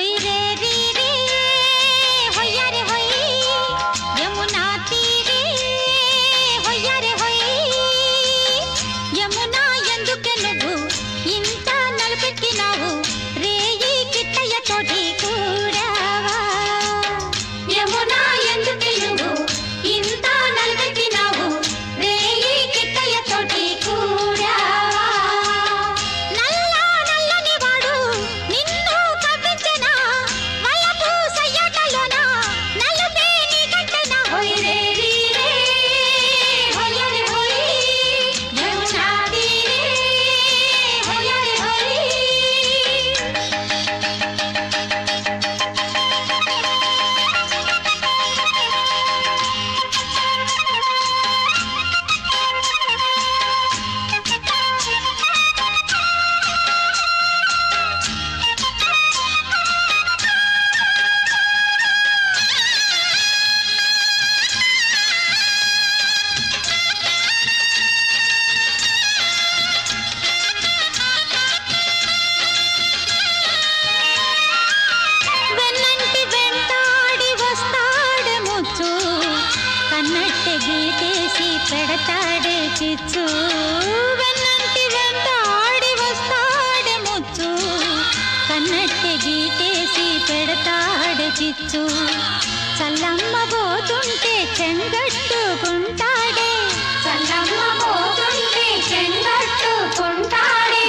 होई रे री रे होया रे होई यमुना तीरे होया रे होई यमुना ఎందుకే నువ్వు ఇంత నలుపెట్టినావు రేయి కిట్టయ్య తోటి కూడావా యమునా ఎందుకే నువ్వు ఇంత నలుపెట్టినావు రేయి కిట్టయ్య తోటి కూడావా నల్ల నల్లని వాడు నిన్ను కవ్వించెన వలపు సయ్యాటలోన నలుపే నీ గంటెన హోయ్ రే రీ రే హోయ రే హోయ్ యమునా తీరే హోయ రే హోయ్ వెన్నంటి వెంటాడి వస్తాడే ముచ్చు కన్నట్టె గీతేసి పెడతాడే చిచ్చు వెన్నంటి వెంటాడి వస్తాడే ముచ్చు కన్నట్టె గీతేసి పెడతాడే చిచ్చు చల్లమ్మ పోతుంటే చెంగట్టుకుంటాడే చల్లమ్మ పోతుంటే చెంగట్టుకుంటాడే